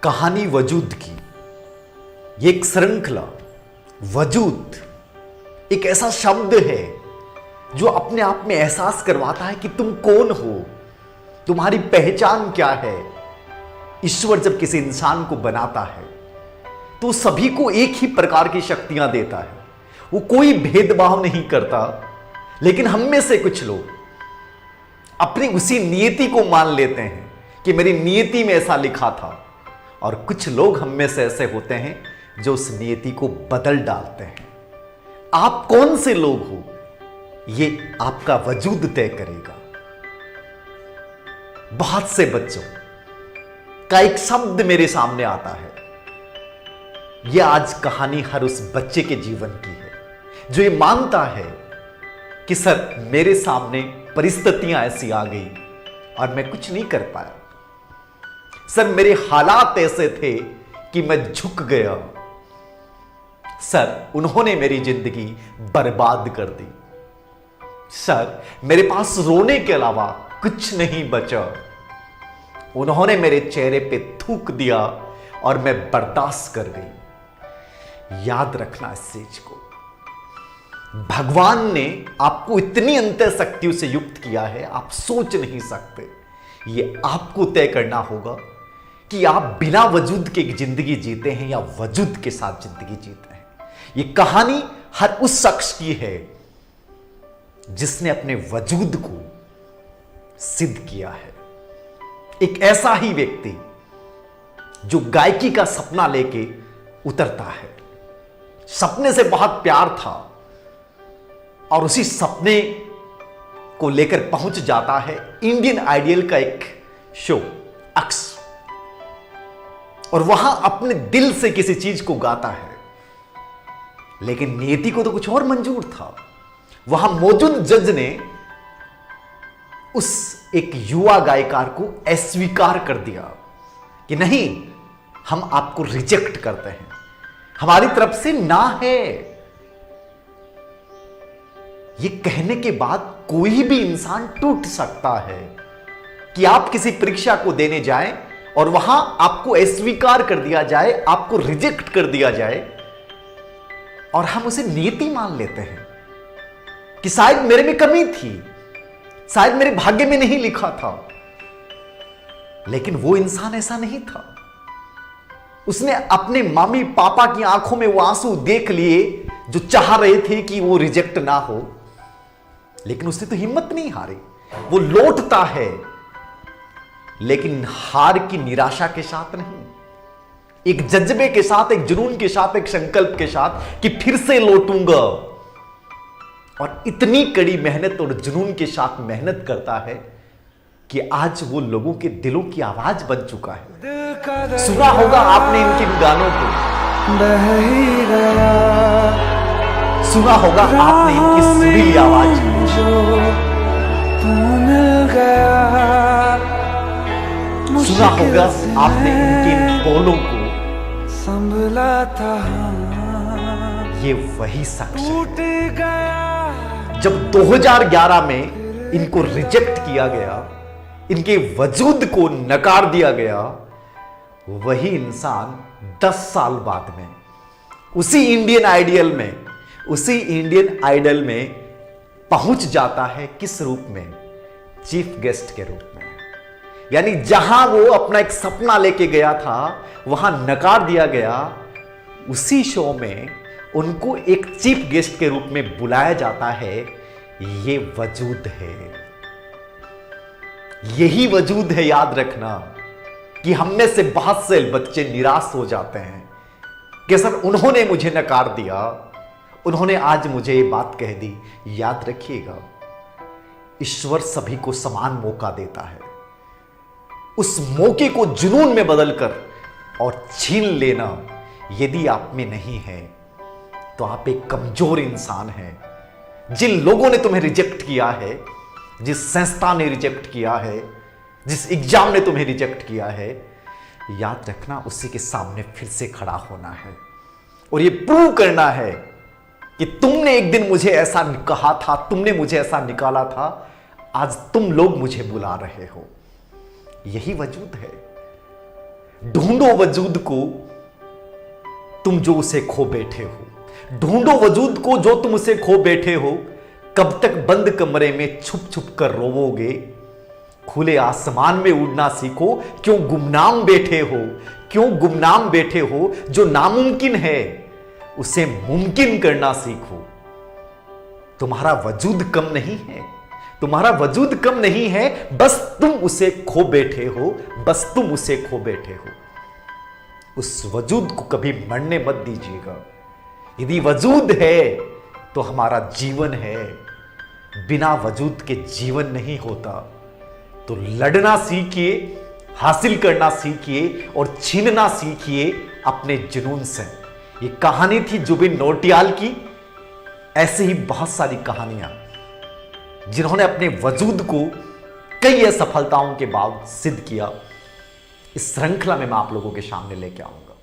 कहानी वजूद की। ये एक श्रृंखला। वजूद एक ऐसा शब्द है जो अपने आप में एहसास करवाता है कि तुम कौन हो, तुम्हारी पहचान क्या है। ईश्वर जब किसी इंसान को बनाता है तो सभी को एक ही प्रकार की शक्तियां देता है। वो कोई भेदभाव नहीं करता, लेकिन हम में से कुछ लोग अपनी उसी नियति को मान लेते हैं कि मेरी नियति में ऐसा लिखा था, और कुछ लोग हम में से ऐसे होते हैं जो उस नियति को बदल डालते हैं। आप कौन से लोग हो, ये आपका वजूद तय करेगा। बहुत से बच्चों का एक शब्द मेरे सामने आता है। यह आज कहानी हर उस बच्चे के जीवन की है जो ये मानता है कि सर मेरे सामने परिस्थितियां ऐसी आ गई और मैं कुछ नहीं कर पाया। सर मेरे हालात ऐसे थे कि मैं झुक गया। सर उन्होंने मेरी जिंदगी बर्बाद कर दी। सर मेरे पास रोने के अलावा कुछ नहीं बचा। उन्होंने मेरे चेहरे पे थूक दिया और मैं बर्दाश्त कर गई। याद रखना इस चीज को। भगवान ने आपको इतनी अंतर शक्तियों से युक्त किया है, आप सोच नहीं सकते। ये आपको तय करना होगा कि आप बिना वजूद के जिंदगी जीते हैं या वजूद के साथ जिंदगी जीते हैं। ये कहानी हर उस शख्स की है जिसने अपने वजूद को सिद्ध किया है। एक ऐसा ही व्यक्ति जो गायकी का सपना लेके उतरता है, सपने से बहुत प्यार था और उसी सपने को लेकर पहुंच जाता है इंडियन आइडियल का एक शो अक्स, और वहां अपने दिल से किसी चीज को गाता है, लेकिन नियति को तो कुछ और मंजूर था। वहां मौजूद जज ने उस एक युवा गायकार को अस्वीकार कर दिया कि नहीं, हम आपको रिजेक्ट करते हैं, हमारी तरफ से ना है। ये कहने के बाद कोई भी इंसान टूट सकता है कि आप किसी परीक्षा को देने जाएं और वहां आपको अस्वीकार कर दिया जाए, आपको रिजेक्ट कर दिया जाए, और हम उसे नियति मान लेते हैं कि शायद मेरे में कमी थी, शायद मेरे भाग्य में नहीं लिखा था। लेकिन वो इंसान ऐसा नहीं था। उसने अपने मम्मी पापा की आंखों में वो आंसू देख लिए जो चाह रहे थे कि वो रिजेक्ट ना हो, लेकिन उसने तो हिम्मत नहीं हारी। वो लौटता है, लेकिन हार की निराशा के साथ नहीं, एक जज्बे के साथ, एक जुनून के साथ, एक संकल्प के साथ कि फिर से लौटूंगा। और इतनी कड़ी मेहनत और जुनून के साथ मेहनत करता है कि आज वो लोगों के दिलों की आवाज बन चुका है। सुना होगा आपने इनके गानों को, सुना होगा आपने इनकी सुरीली आवाज को। सुना होगा आपने इनके इन बोलों को। संभला था ये वही शख्स है जब 2011 में इनको रिजेक्ट किया गया, इनके वजूद को नकार दिया गया। वही इंसान 10 साल बाद में उसी इंडियन आइडल में पहुंच जाता है। किस रूप में? चीफ गेस्ट के रूप में। यानी जहां वो अपना एक सपना लेके गया था, वहां नकार दिया गया। उसी शो में उनको एक चीफ गेस्ट के रूप में बुलाया जाता है। ये वजूद है, यही वजूद है। याद रखना कि हम में से बहुत से बच्चे निराश हो जाते हैं कि सर उन्होंने मुझे नकार दिया, उन्होंने आज मुझे ये बात कह दी। याद रखिएगा, ईश्वर सभी को समान मौका देता है। उस मौके को जुनून में बदलकर और छीन लेना यदि आप में नहीं है तो आप एक कमजोर इंसान हैं। जिन लोगों ने तुम्हें रिजेक्ट किया है, जिस संस्था ने रिजेक्ट किया है, जिस एग्जाम ने तुम्हें रिजेक्ट किया है, याद रखना उसी के सामने फिर से खड़ा होना है और यह प्रूव करना है कि तुमने एक दिन मुझे ऐसा कहा था, तुमने मुझे ऐसा निकाला था, आज तुम लोग मुझे बुला रहे हो। यही वजूद है। ढूंढो वजूद को तुम जो उसे खो बैठे हो, ढूंढो वजूद को जो तुम उसे खो बैठे हो। कब तक बंद कमरे में छुप छुप कर रोवोगे? खुले आसमान में उड़ना सीखो, क्यों गुमनाम बैठे हो, क्यों गुमनाम बैठे हो? जो नामुमकिन है उसे मुमकिन करना सीखो। तुम्हारा वजूद कम नहीं है, तुम्हारा वजूद कम नहीं है, बस तुम उसे खो बैठे हो, बस तुम उसे खो बैठे हो। उस वजूद को कभी मरने मत दीजिएगा। यदि वजूद है तो हमारा जीवन है, बिना वजूद के जीवन नहीं होता। तो लड़ना सीखिए, हासिल करना सीखिए और छीनना सीखिए अपने जुनून से। ये कहानी थी जुबिन नौटियाल की। ऐसे ही बहुत सारी कहानियां जिन्होंने अपने वजूद को कई असफलताओं के बाद सिद्ध किया, इस श्रृंखला में मैं आप लोगों के सामने लेके आऊंगा।